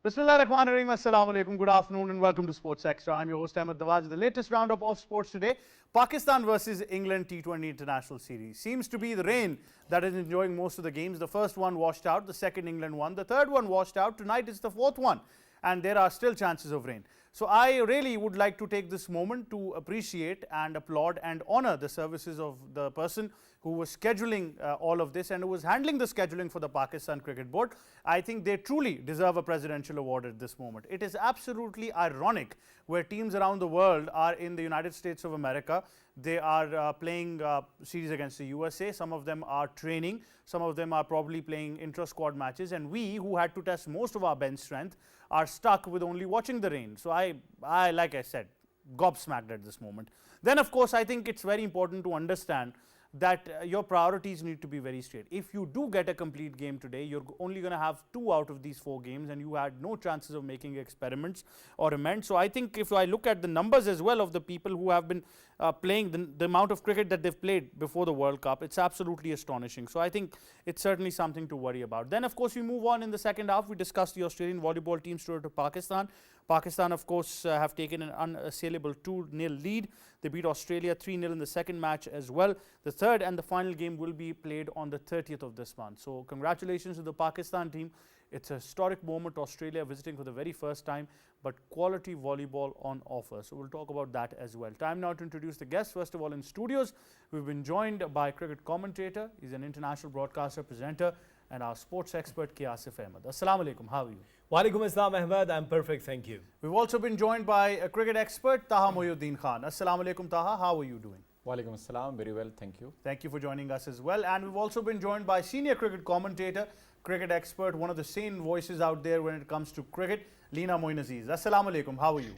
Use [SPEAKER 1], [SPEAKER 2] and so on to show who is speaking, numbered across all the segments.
[SPEAKER 1] Bismillahirrahmanirrahim. Assalamu alaikum. Good afternoon and welcome to Sports Extra. I'm your host Ahmed Dawaj. The latest roundup of sports today. Pakistan versus England T20 International Series. Seems to be the rain that is enjoying most of the games. The first one washed out, the second England won, the third one washed out. Tonight is the fourth one and there are still chances of rain. So I really would like to take this moment to appreciate and applaud and honor the services of the person who was scheduling all of this and who was handling the scheduling for the Pakistan Cricket Board. I think they truly deserve a presidential award at this moment. It is absolutely ironic where teams around the world are in the United States of America. They are playing series against the USA. Some of them are training. Some of them are probably playing intra-squad matches. And we, who had to test most of our bench strength, are stuck with only watching the rain. So I like I said, gobsmacked at this moment. Then of course I think it's very important to understand that your priorities need to be very straight. If you do get a complete game today, you're only going to have 2 out of these 4 games and you had no chances of making experiments or amends. So I think if I look at the numbers as well of the people who have been playing, the amount of cricket that they've played before the World Cup, it's absolutely astonishing. So I think it's certainly something to worry about. Then of course we move on in the second half. We discussed the Australian volleyball team's tour to Pakistan. Pakistan, of course, have taken an unassailable 2-0 lead. They beat Australia 3-0 in the second match as well. The third and the final game will be played on the 30th of this month. So congratulations to the Pakistan team. It's a historic moment, Australia visiting for the very first time, but quality volleyball on offer. So we'll talk about that as well. Time now to introduce the guests. First of all, in studios, we've been joined by cricket commentator. He's an international broadcaster, presenter, and our sports expert, Asif Ahmed. Assalamu alaikum. How are you?
[SPEAKER 2] Walaikum Assalam, Ahmed. I'm perfect, thank you.
[SPEAKER 1] We've also been joined by a cricket expert, Taha Mohyuddin Khan. Assalamu alaikum, Taha. How are you doing?
[SPEAKER 3] Walaikum Assalam. Very well, thank you.
[SPEAKER 1] Thank you for joining us as well. And we've also been joined by senior cricket commentator, cricket expert, one of the sane voices out there when it comes to cricket, Leena Moin Aziz. Assalamu alaikum. How are you?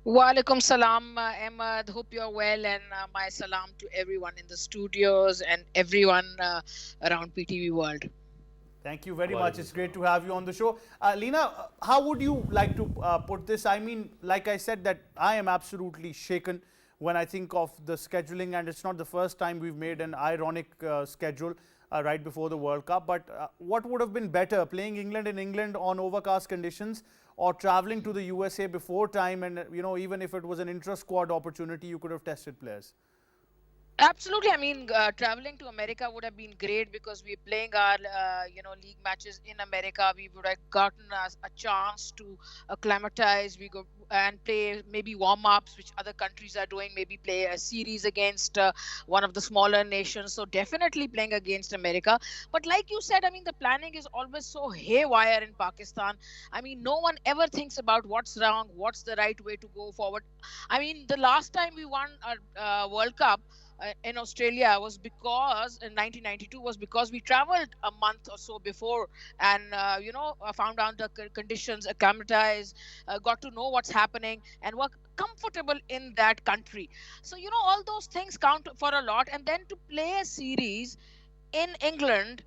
[SPEAKER 4] Walaikum salam, Ahmed. Hope you're well, and my salam to everyone in the studios and everyone around PTV world.
[SPEAKER 1] Thank you very much. It's great to have you on the show. Leena, how would you like to put this? I mean, like I said, that I am absolutely shaken when I think of the scheduling, and it's not the first time we've made an ironic schedule right before the World Cup. But what would have been better, playing England in England on overcast conditions, or traveling to the USA before time? And even if it was an intra-squad opportunity, you could have tested players.
[SPEAKER 4] Absolutely. I mean, traveling to America would have been great because we're playing our, league matches in America. We would have gotten a chance to acclimatize. We go and play maybe warm-ups, which other countries are doing. Maybe play a series against one of the smaller nations. So definitely playing against America. But like you said, I mean, the planning is always so haywire in Pakistan. I mean, no one ever thinks about what's wrong, what's the right way to go forward. I mean, the last time we won a World Cup in Australia was because in 1992 was because we traveled a month or so before and found out the conditions, acclimatized, got to know what's happening and were comfortable in that country. So all those things count for a lot. And then to play a series in England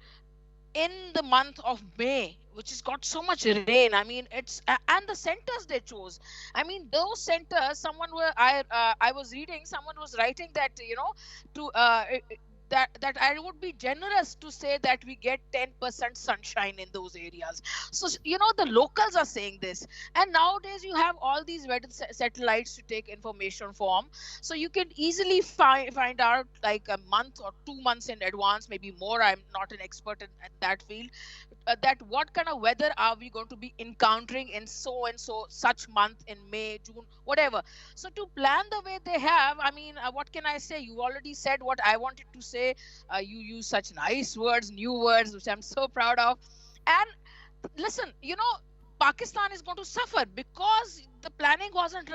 [SPEAKER 4] in the month of May, which has got so much rain. I mean, it's and the centers they chose. I mean, those centers. I was reading. Someone was writing that to that I would be generous to say that we get 10% sunshine in those areas. So the locals are saying this, and nowadays you have all these weather satellites to take information from, so you can easily find out like a month or 2 months in advance, maybe more. I'm not an expert in that field. That what kind of weather are we going to be encountering in so and so such month in May, June, whatever. So to plan the way they have, I mean, what can I say? You already said what I wanted to say. You use such nice words, new words, which I'm so proud of. And listen, Pakistan is going to suffer because the planning wasn't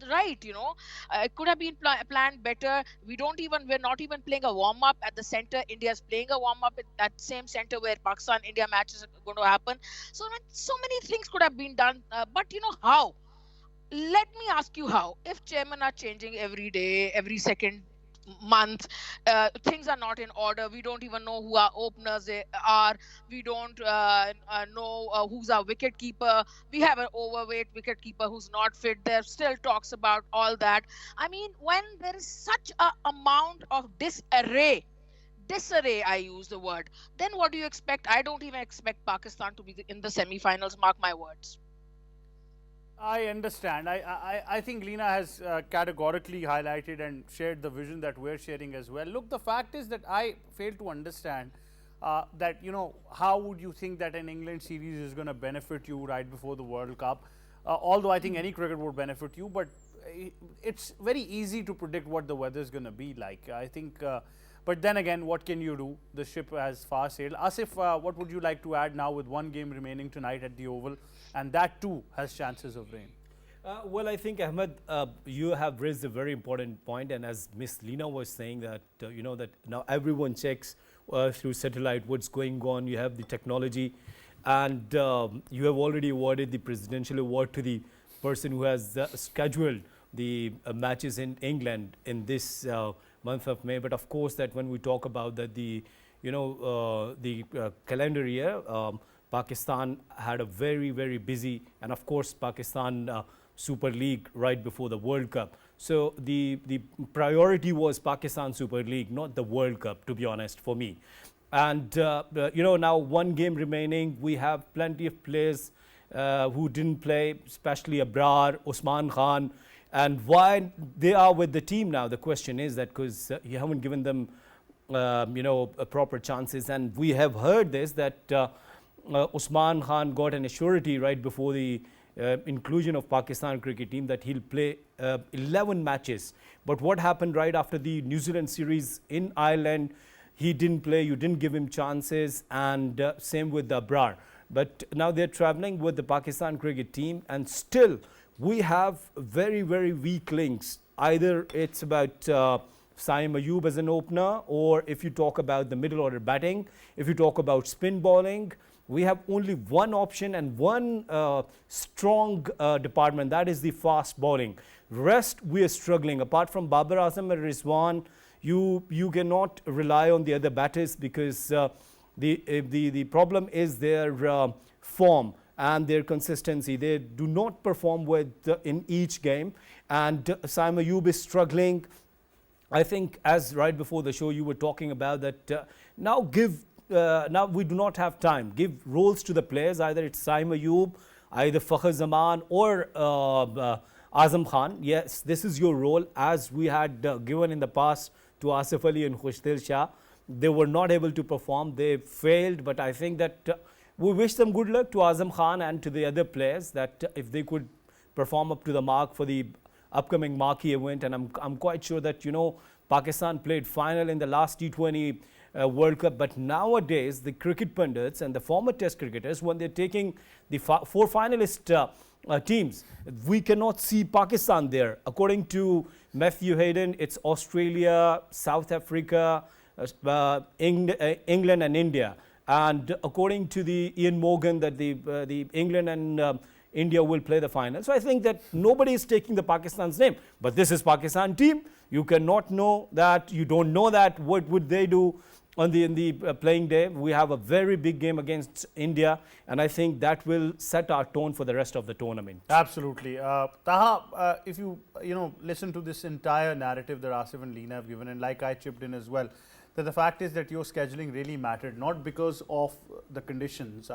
[SPEAKER 4] right. It could have been planned better. We're not even playing a warm up at the center. India's playing a warm up at that same center where Pakistan India matches are going to happen. So many things could have been done. But how? Let me ask you how. If chairmen are changing every day, every second month, things are not in order. We don't even know who our openers are. We don't know who's our wicket keeper. We have an overweight wicket keeper who's not fit. There still talks about all that. I mean, when there is such a amount of disarray, disarray, I use the word, then what do you expect? I don't even expect Pakistan to be in the semi-finals, mark my words.
[SPEAKER 1] I understand. I think Lena has categorically highlighted and shared the vision that we're sharing as well. Look, the fact is that I fail to understand that, you know, how would you think that an England series is going to benefit you right before the World Cup? Although I think any cricket would benefit you, but it's very easy to predict what the weather is going to be like. I think, but then again, what can you do? The ship has far sailed. Asif, what would you like to add now with one game remaining tonight at the Oval, and that too has chances of rain?
[SPEAKER 2] Well, I think, Ahmed, you have raised a very important point, and as Miss Lena was saying that, you know, that now everyone checks through satellite what's going on. You have the technology, and you have already awarded the presidential award to the person who has scheduled the matches in England in this month of May. But of course, that when we talk about that, the calendar year, Pakistan had a very busy, and of course Pakistan Super League right before the World Cup. So the priority was Pakistan Super League, not the World Cup, to be honest, for me. And you know, now one game remaining, we have plenty of players who didn't play, especially Abrar, Usman Khan, and why they are with the team now. The question is that because you haven't given them you know, proper chances, and we have heard this that Usman Khan got an assurity right before the inclusion of Pakistan cricket team that he'll play 11 matches. But what happened right after the New Zealand series in Ireland, he didn't play, you didn't give him chances, and same with Abrar. But now they're traveling with the Pakistan cricket team, and still we have very weak links. Either it's about Saim Ayub as an opener, or if you talk about the middle order batting, if you talk about spin bowling, we have only one option and one strong department, that is the fast bowling. Rest, we are struggling. Apart from Babar Azam and Rizwan, you cannot rely on the other batters, because the problem is their form and their consistency. They do not perform with in each game, and Saim Ayub is struggling. I think, as right before the show you were talking about that, now we do not have time. Give roles to the players. Either it's Saim Ayub, either Fakhar Zaman, or Azam Khan. Yes, this is your role, as we had given in the past to Asif Ali and Khushdil Shah. They were not able to perform. They failed. But I think that we wish them good luck to Azam Khan and to the other players, that if they could perform up to the mark for the upcoming marquee event. And I'm quite sure that, you know, Pakistan played final in the last T20 World Cup, but nowadays the cricket pundits and the former test cricketers, when they're taking the four finalist teams, we cannot see Pakistan there. According to Matthew Hayden, it's Australia, South Africa, England and India. And according to the Ian Morgan, that the England and India will play the final. So I think that nobody is taking the Pakistan's name, but this is Pakistan team. You cannot know that. You don't know that. What would they do on the playing day? We have a very big game against India, and I think that will set our tone for the rest of the tournament.
[SPEAKER 1] Absolutely. Taha, if you listen to this entire narrative that Asif and Lena have given, and like I chipped in as well, that the fact is that your scheduling really mattered, not because of the conditions.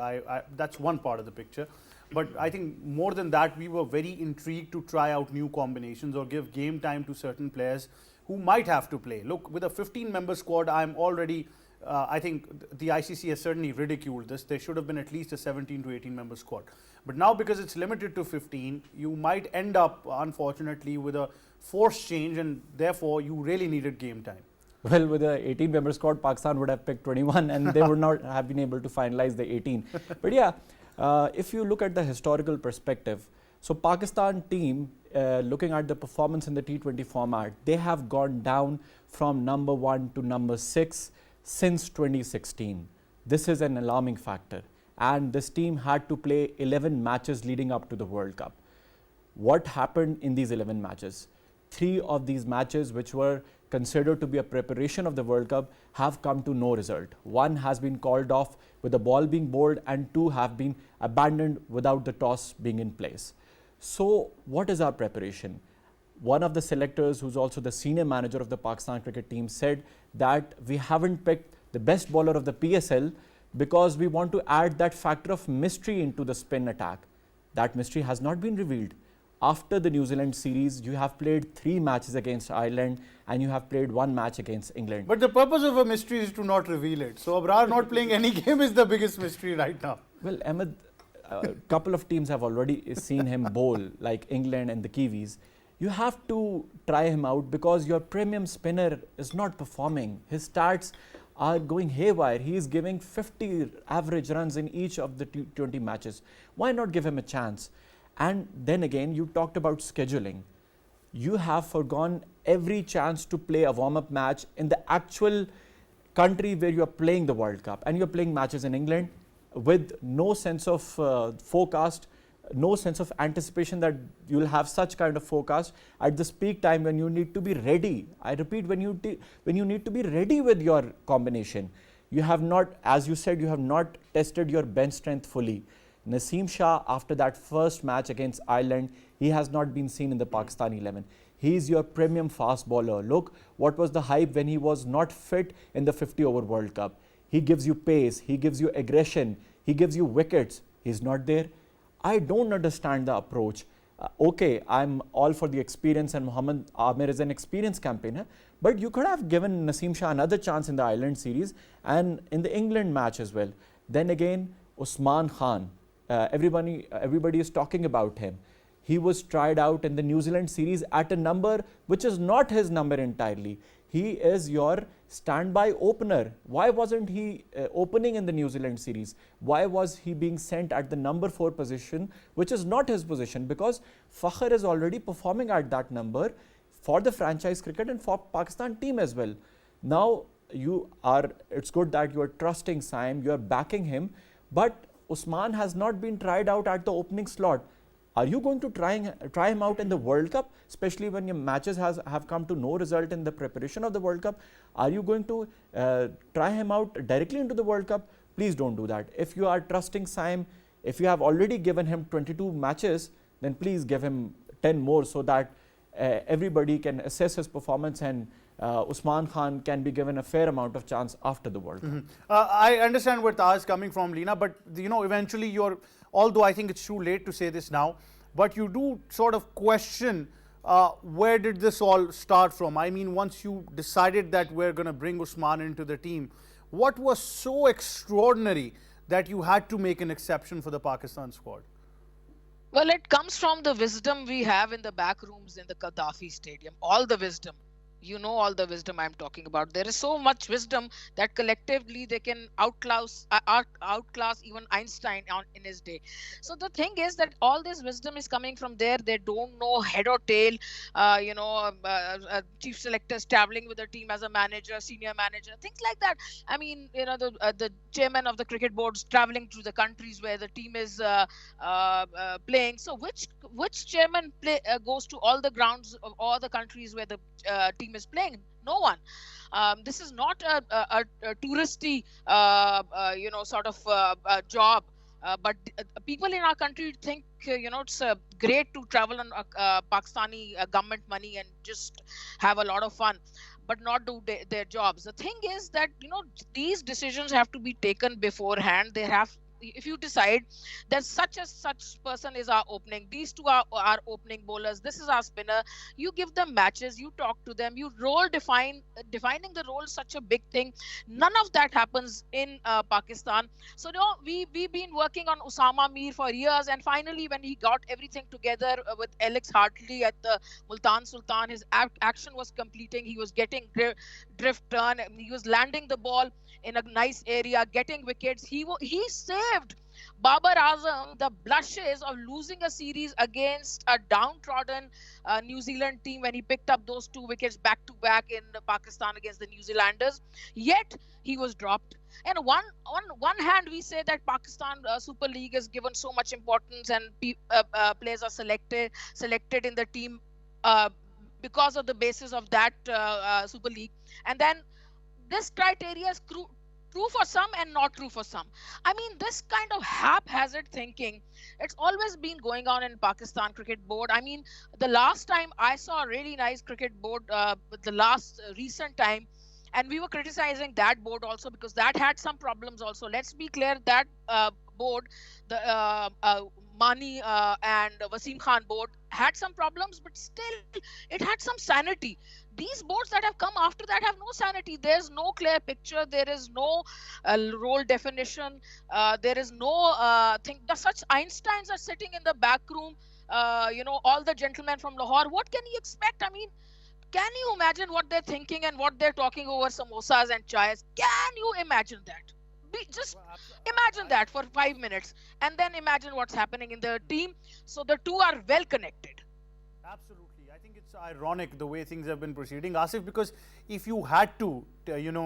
[SPEAKER 1] That's one part of the picture. But I think more than that, we were very intrigued to try out new combinations or give game time to certain players who might have to play. Look, with a 15-member squad, I'm already, I think the ICC has certainly ridiculed this. There should have been at least a 17 to 18-member squad. But now, because it's limited to 15, you might end up, unfortunately, with a forced change, and therefore, you really needed game time.
[SPEAKER 3] Well, with the 18-member squad, Pakistan would have picked 21 and they would not have been able to finalize the 18. But yeah, if you look at the historical perspective, so Pakistan team, looking at the performance in the T20 format, they have gone down from number 1 to number 6 since 2016. This is an alarming factor. And this team had to play 11 matches leading up to the World Cup. What happened in these 11 matches? 3 of these matches, which were considered to be a preparation of the World Cup, have come to no result. 1 has been called off with the ball being bowled, and 2 have been abandoned without the toss being in place. So what is our preparation? one of the selectors, who's also the senior manager of the Pakistan cricket team, said that we haven't picked the best bowler of the PSL because we want to add that factor of mystery into the spin attack. That mystery has not been revealed. After the New Zealand series, you have played 3 matches against Ireland and you have played 1 match against England.
[SPEAKER 1] But the purpose of a mystery is to not reveal it. So Abrar not playing any game is the biggest mystery right now.
[SPEAKER 3] Well, Ahmed, a couple of teams have already seen him bowl, like England and the Kiwis. You have to try him out because your premium spinner is not performing. His stats are going haywire. He is giving 50 average runs in each of the T20 matches. Why not give him a chance? And then again, you talked about scheduling. You have forgone every chance to play a warm-up match in the actual country where you are playing the World Cup, and you're playing matches in England with no sense of forecast, no sense of anticipation that you'll have such kind of forecast at this peak time when you need to be ready. I repeat, when you need to be ready with your combination. You have not, as you said, you have not tested your bench strength fully. Naseem Shah, after that first match against Ireland, he has not been seen in the Pakistan 11. He is your premium fast bowler. Look, what was the hype when he was not fit in the 50-over World Cup. He gives you pace, he gives you aggression, he gives you wickets. He's not there. I don't understand the approach. Okay, I'm all for the experience and Mohammad Amir is an experienced campaigner, but you could have given Naseem Shah another chance in the Ireland series and in the England match as well. Then again, Usman Khan. Everybody is talking about him. He was tried out in the New Zealand series at a number which is not his number entirely. He is your standby opener. Why wasn't he opening in the New Zealand series? Why was he being sent at the number 4 position, which is not his position? Because Fakhr is already performing at that number for the franchise cricket and for Pakistan team as well. Now it's good that you are trusting Saim, you are backing him, but Usman has not been tried out at the opening slot. Are you going to try him out in the World Cup, especially when your matches have come to no result in the preparation of the World Cup? Are you going to try him out directly into the World Cup? Please don't do that. If you are trusting Saim, if you have already given him 22 matches, then please give him 10 more so that everybody can assess his performance and Usman Khan can be given a fair amount of chance after the World Cup.
[SPEAKER 1] I understand where Taj is coming from, Leena, but eventually although I think it's too late to say this now, but you do sort of question where did this all start from? I mean, once you decided that we're going to bring Usman into the team, what was so extraordinary that you had to make an exception for the Pakistan squad?
[SPEAKER 4] Well, it comes from the wisdom we have in the back rooms in the Gaddafi Stadium. All the wisdom. You know all the wisdom I'm talking about. There is so much wisdom that collectively they can outclass even Einstein in his day. So the thing is that all this wisdom is coming from there. They don't know head or tail. Chief selectors traveling with the team as a manager, senior manager, things like that. I mean, the chairman of the cricket boards traveling to the countries where the team is playing. So which chairman goes to all the grounds of all the countries where the team is playing? No one. This is not a touristy sort of job, but people in our country think it's great to travel on Pakistani government money and just have a lot of fun, but not do their jobs. The thing is that these decisions have to be taken beforehand. If you decide that such person is our opening, these two are our opening bowlers, this is our spinner, you give them matches, you talk to them, you defining the role is such a big thing. None of that happens in Pakistan. So we've been working on Usama Mir for years, and finally when he got everything together with Alex Hartley at the Multan Sultan, his action was completing, he was getting drift turn, he was landing the ball in a nice area, getting wickets. He saved Babar Azam the blushes of losing a series against a downtrodden New Zealand team when he picked up those 2 wickets back to back in Pakistan against the New Zealanders. Yet he was dropped. And on one hand, we say that Pakistan Super League is given so much importance and players are selected in the team because of the basis of that Super League. And then this criteria is true for some and not true for some. I mean, this kind of haphazard thinking, it's always been going on in Pakistan cricket board. I mean, the last time I saw a really nice cricket board, the last recent time, and we were criticizing that board also because that had some problems also. Let's be clear, that board, the Mani and Wasim Khan board had some problems, but still it had some sanity. These boards that have come after that have no sanity. There's no clear picture. There is no role definition. There is no thing. Such Einsteins are sitting in the back room. All the gentlemen from Lahore. What can you expect? I mean, can you imagine what they're thinking and what they're talking over samosas and chais? Can you imagine that? Just imagine that for 5 minutes, and then imagine what's happening in the team. So the two are well connected.
[SPEAKER 1] Absolutely. I think it's ironic the way things have been proceeding, Asif, because if you had to,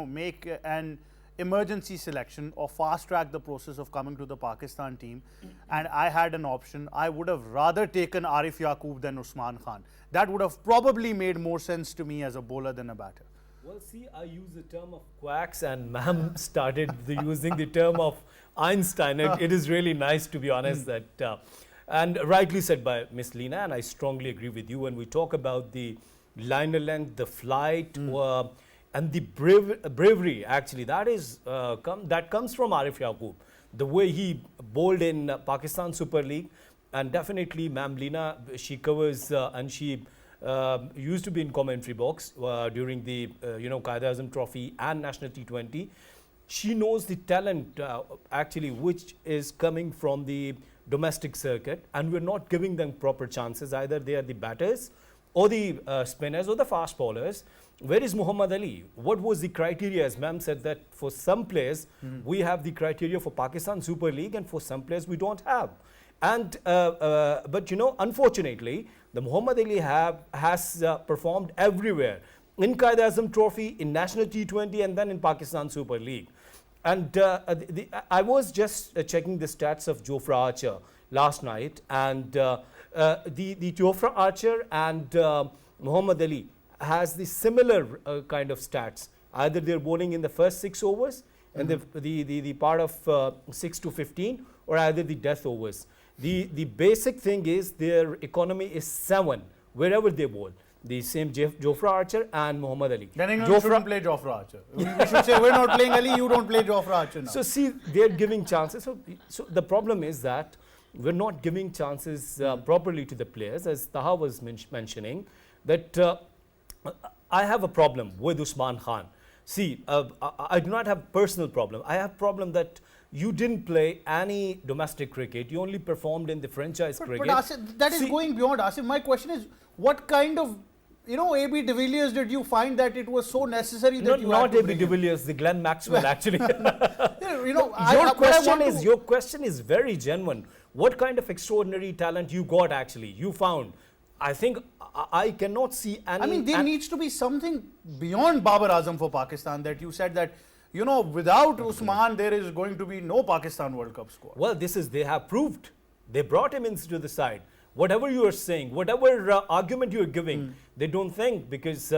[SPEAKER 1] make an emergency selection or fast track the process of coming to the Pakistan team, and I had an option, I would have rather taken Arif Yaqub than Usman Khan. That would have probably made more sense to me as a bowler than a batter.
[SPEAKER 2] Well, see, I use the term of quacks, and ma'am started using the term of Einstein. It is really nice, to be honest, that, and rightly said by Miss Leena, and I strongly agree with you when we talk about the liner length, the flight, and the bravery, actually, that is that comes from Arif Yaqub. The way he bowled in Pakistan Super League, and definitely ma'am Leena, she covers and she used to be in commentary box during the Quaid-e-Azam Trophy and National T20. She knows the talent actually which is coming from the domestic circuit, and we're not giving them proper chances. Either they are the batters or the spinners or the fast bowlers. Where is Muhammad Ali? What was the criteria? As ma'am said that for some players we have the criteria for Pakistan Super League, and for some players we don't have. And but unfortunately, the Muhammad Ali has performed everywhere, in Quaid-e-Azam Trophy, in National T20, and then in Pakistan Super League. And I was just checking the stats of Jofra Archer last night, and the Jofra Archer and Muhammad Ali has the similar kind of stats. Either they're bowling in the first 6 overs and the part of 6 to 15, or either the death overs. The basic thing is their economy is 7 wherever they bowl. The same Jofra Archer and Muhammad Ali.
[SPEAKER 1] Then England shouldn't play Jofra Archer. We should say, we're not playing Ali, you don't play Jofra Archer now.
[SPEAKER 2] So see, they're giving chances. So the problem is that we're not giving chances properly to the players, as Taha was mentioning, that I have a problem with Usman Khan. See, I do not have personal problem. I have problem that you didn't play any domestic cricket. You only performed in the franchise cricket.
[SPEAKER 1] But Asif, that is going beyond Asif. My question is, what kind of, A.B. de Villiers did you find that it was so necessary that you had to
[SPEAKER 2] A.B. de Villiers, the Glenn Maxwell actually. Your question is very genuine. What kind of extraordinary talent you got actually? You found. I think I cannot see any.
[SPEAKER 1] I mean, there needs to be something beyond Babar Azam for Pakistan, that you said that, without Usman, there is going to be no Pakistan World Cup squad.
[SPEAKER 2] Well, they have proved. They brought him into the side. Whatever you are saying, whatever argument you are giving, they don't think, because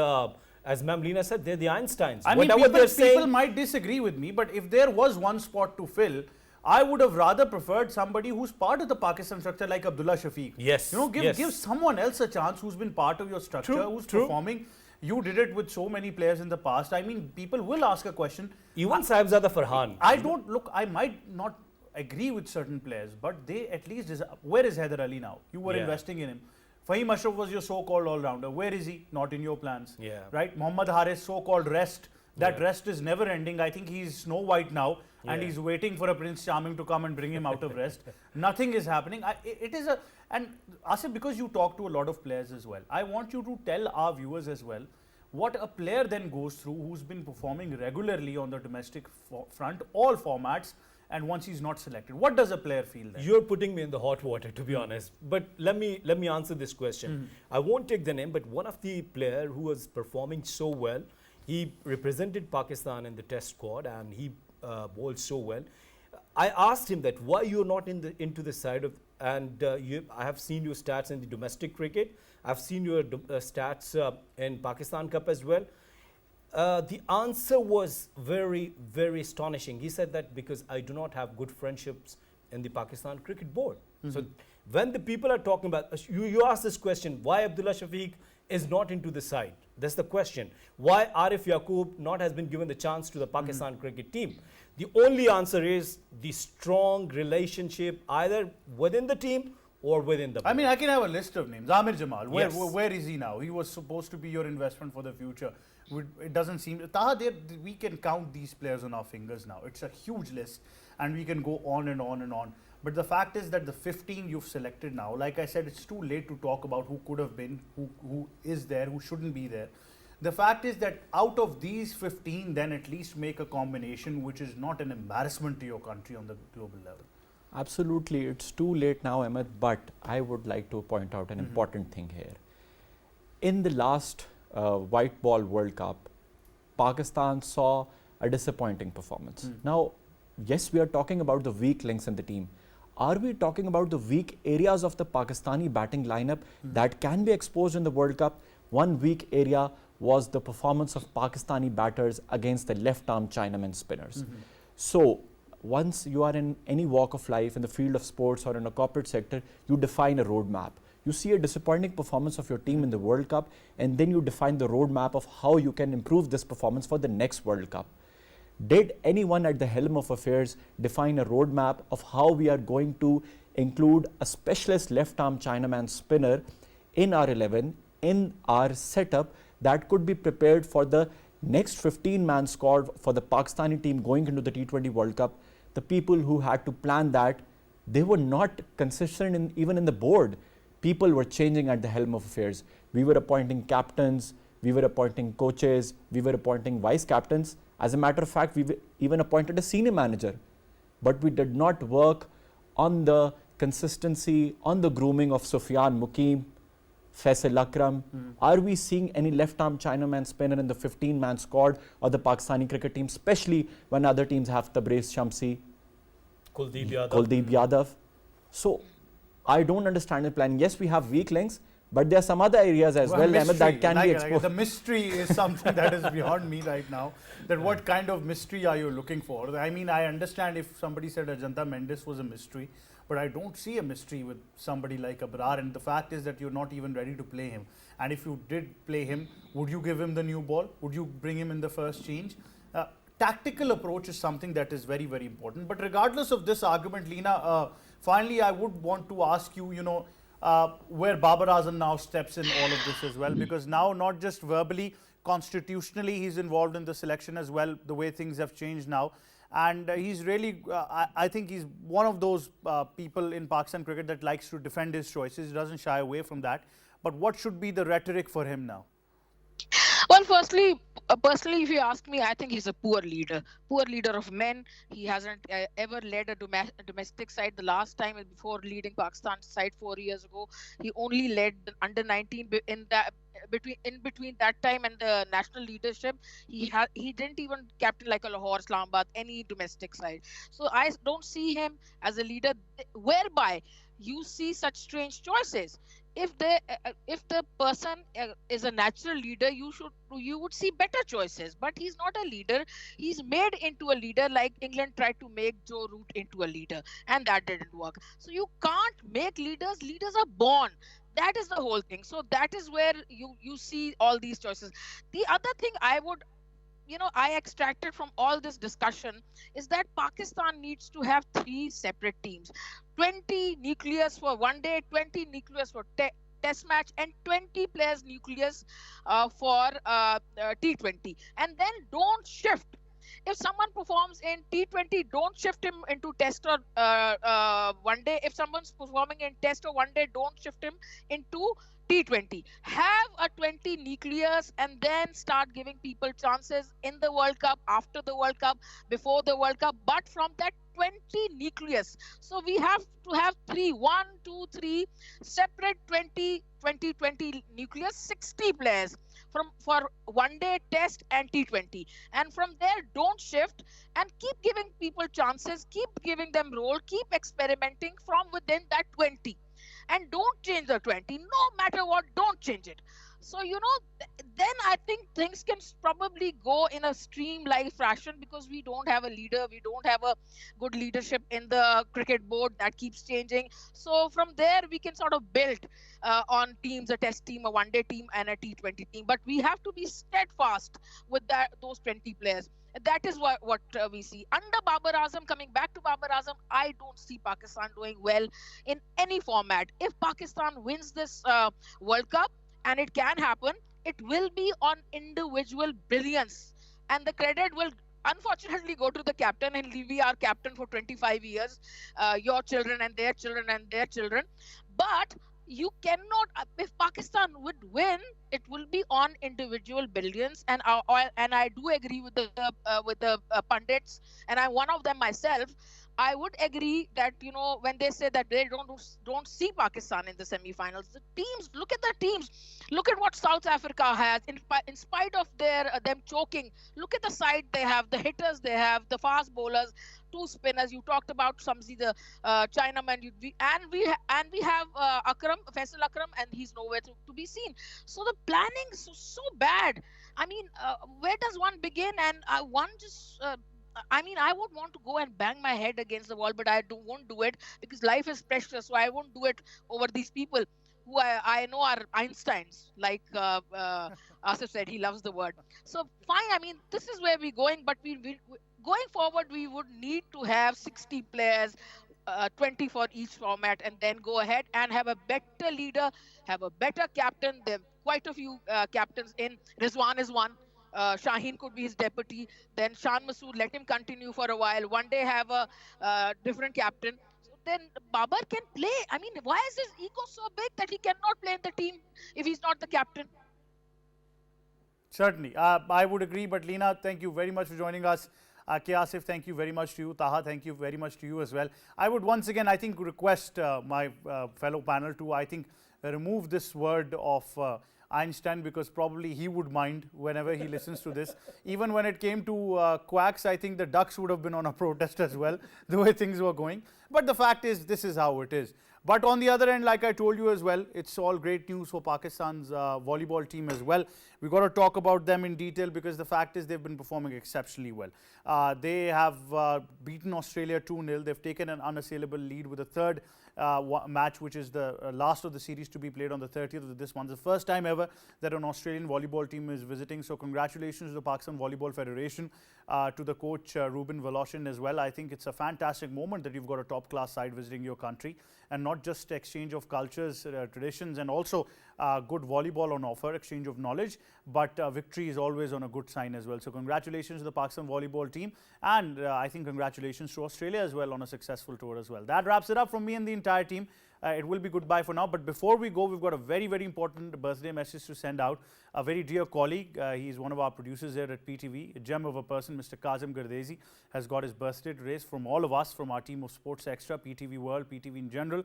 [SPEAKER 2] as Ma'am Leena said, they're the Einsteins.
[SPEAKER 1] I mean, people might disagree with me, but if there was one spot to fill, I would have rather preferred somebody who's part of the Pakistan structure, like Abdullah Shafiq.
[SPEAKER 2] Yes.
[SPEAKER 1] Give someone else a chance who's been part of your structure, who's performing. You did it with so many players in the past. I mean, people will ask a question.
[SPEAKER 2] Even Sahibzada Farhan.
[SPEAKER 1] I might not agree with certain players, but they at least where is Haider Ali now? You were investing in him. Fahim Ashraf was your so-called all-rounder. Where is he? Not in your plans.
[SPEAKER 2] Yeah.
[SPEAKER 1] Right? Muhammad Haris, so-called rest. That rest is never ending. I think he's Snow White now, and he's waiting for a Prince Charming to come and bring him out of rest. Nothing is happening. And Asif, because you talk to a lot of players as well, I want you to tell our viewers as well what a player then goes through who's been performing regularly on the domestic front, all formats, and once he's not selected. What does a player feel then?
[SPEAKER 2] You're putting me in the hot water, to be honest. But let me answer this question. I won't take the name, but one of the player who was performing so well, he represented Pakistan in the test squad, and he bowled so well. I asked him that why you're not into the side of, and I have seen your stats in the domestic cricket. I've seen your stats in Pakistan Cup as well. The answer was very, very astonishing. He said that because I do not have good friendships in the Pakistan Cricket Board. So when the people are talking about, you ask this question, why Abdullah Shafiq is not into the side? That's the question. Why Arif Yaqub not has been given the chance to the Pakistan cricket team? The only answer is the strong relationship either within the team or within the board.
[SPEAKER 1] I mean, I can have a list of names. Amir Jamal,
[SPEAKER 2] Yes.
[SPEAKER 1] where is he now? He was supposed to be your investment for the future. It doesn't seem. Taha, we can count these players on our fingers now. It's a huge list, and we can go on and on and on. But the fact is that the 15 you've selected now, like I said, it's too late to talk about who could have been, who is there, who shouldn't be there. The fact is that out of these 15, then at least make a combination which is not an embarrassment to your country on the global level.
[SPEAKER 3] Absolutely, it's too late now, Ahmed, but I would like to point out an important thing here. In the last White Ball World Cup, Pakistan saw a disappointing performance. Now, yes, we are talking about the weak links in the team. Are we talking about the weak areas of the Pakistani batting lineup that can be exposed in the World Cup? One weak area was the performance of Pakistani batters against the left-arm Chinaman spinners. So, once you are in any walk of life, in the field of sports or in a corporate sector, you define a roadmap. You see a disappointing performance of your team in the World Cup, and then you define the roadmap of how you can improve this performance for the next World Cup. Did anyone at the helm of affairs define a roadmap of how we are going to include a specialist left-arm Chinaman spinner in our 11, in our setup that could be prepared for the next 15-man squad for the Pakistani team going into the T20 World Cup? The people who had to plan that, they were not consistent even in the board. People were changing at the helm of affairs. We were appointing captains, we were appointing coaches, we were appointing vice captains. As a matter of fact, we even appointed a senior manager. But we did not work on the consistency, on the grooming of Sufyan Mukim, Faisal Akram. Are we seeing any left-arm Chinaman spinner in the 15-man squad or the Pakistani cricket team, especially when other teams have Tabriz Shamsi, Kuldeep Yadav? So, I don't understand the plan. Yes, we have weak links, but there are some other areas as well, Ahmed, that can be exposed.
[SPEAKER 1] The mystery is something that is beyond me right now. That what kind of mystery are you looking for? I mean, I understand if somebody said Ajanta Mendes was a mystery, but I don't see a mystery with somebody like Abrar. And the fact is that you're not even ready to play him. And if you did play him, would you give him the new ball? Would you bring him in the first change? Tactical approach is something that is very, very important. But regardless of this argument, Leena, finally, I would want to ask you, where Babar Azam now steps in all of this as well, because now not just verbally, constitutionally, he's involved in the selection as well, the way things have changed now. And he's really, I think he's one of those people in Pakistan cricket that likes to defend his choices, doesn't shy away from that. But what should be the rhetoric for him now?
[SPEAKER 4] Well, firstly, personally, if you ask me, I think he's a poor leader of men. He hasn't ever led a domestic side. The last time before leading Pakistan's side 4 years ago, he only led under 19 in between that time and the national leadership. He didn't even captain like a Lahore, Islamabad, any domestic side. So I don't see him as a leader whereby you see such strange choices. If the person is a natural leader, you would see better choices. But he's not a leader. He's made into a leader like England tried to make Joe Root into a leader, and that didn't work. So you can't make leaders. Leaders are born. That is the whole thing. So that is where you see all these choices. The other thing I extracted from all this discussion is that Pakistan needs to have 3 separate teams. 20 nucleus for one day, 20 nucleus for test match, and 20 players nucleus for T20. And then don't shift. If someone performs in T20, don't shift him into test or one day. If someone's performing in test or one day, don't shift him into T20. Have a 20 nucleus and then start giving people chances in the World Cup, after the World Cup, before the World Cup, but from that 20 nucleus. So we have to have 3 separate 20 nucleus, 60 players for one day test and T20. And from there, don't shift and keep giving people chances, keep giving them role, keep experimenting from within that 20. And don't change the 20, no matter what, don't change it. So, then I think things can probably go in a stream-like fashion, because we don't have a leader, we don't have a good leadership in the cricket board that keeps changing. So from there, we can sort of build on teams, a test team, a one-day team, and a T20 team. But we have to be steadfast with those 20 players. That is what we see. Under Babar Azam, coming back to Babar Azam, I don't see Pakistan doing well in any format. If Pakistan wins this World Cup, and it can happen, it will be on individual brilliance. And the credit will unfortunately go to the captain, and he'll be our captain for 25 years, your children and their children and their children. But you cannot, if Pakistan would win, it will be on individual brilliance. And I do agree with the pundits, and I'm one of them myself. I would agree that, when they say that they don't see Pakistan in the semi-finals, the teams, look at the teams, look at what South Africa has. In spite of them choking, look at the side they have, the hitters they have, the fast bowlers, two spinners. You talked about Shamsi, the Chinaman, and we have Faisal Akram, and he's nowhere to be seen. So the planning is so bad. I mean, where does one begin? And one just. I would want to go and bang my head against the wall, but won't do it, because life is precious. So I won't do it over these people who I know are Einsteins, like Asif said, he loves the word. So fine, this is where we're going, but going forward, we would need to have 60 players, 20 for each format, and then go ahead and have a better leader, have a better captain. There are quite a few captains in. Rizwan is one. Shaheen could be his deputy. Then Shan Masood, let him continue for a while. One day have a different captain. So then Babar can play. Why is his ego so big that he cannot play in the team if he's not the captain?
[SPEAKER 1] Certainly. I would agree. But Leena, thank you very much for joining us. K. Asif, thank you very much to you. Taha, thank you very much to you as well. I would once again, I think, request my fellow panel to, I think, remove this word of Einstein, because probably he would mind whenever he listens to this. Even when it came to quacks, I think the Ducks would have been on a protest as well, the way things were going. But the fact is, this is how it is. But on the other end, like I told you as well, it's all great news for Pakistan's volleyball team as well. We've got to talk about them in detail, because the fact is they've been performing exceptionally well. They have beaten Australia 2-0. They've taken an unassailable lead with a third match, which is the last of the series to be played on the 30th of this month. The first time ever that an Australian volleyball team is visiting. So congratulations to the Pakistan Volleyball Federation, to the coach Ruben Voloshin as well. I think it's a fantastic moment that you've got a top-class side visiting your country, and not just exchange of cultures, traditions, and also good volleyball on offer, exchange of knowledge, but victory is always on a good sign as well. So congratulations to the Pakistan volleyball team, and I think congratulations to Australia as well on a successful tour as well. That wraps it up from me and the entire team. It will be goodbye for now, but before we go, we've got a very, very important birthday message to send out. A very dear colleague, he's one of our producers here at PTV, a gem of a person, Mr. Kazim Gardezi, has got his birthday today from all of us, from our team of Sports Extra, PTV World, PTV in general.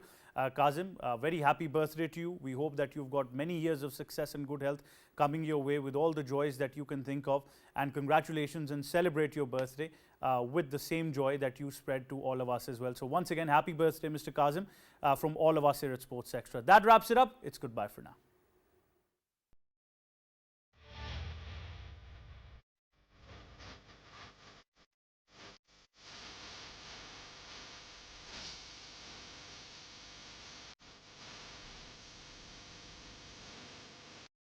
[SPEAKER 1] Kazim, very happy birthday to you. We hope that you've got many years of success and good health coming your way, with all the joys that you can think of. And congratulations, and celebrate your birthday with the same joy that you spread to all of us as well. So once again, happy birthday, Mr. Kazim, from all of us here at Sports Extra. That wraps it up. It's goodbye for now.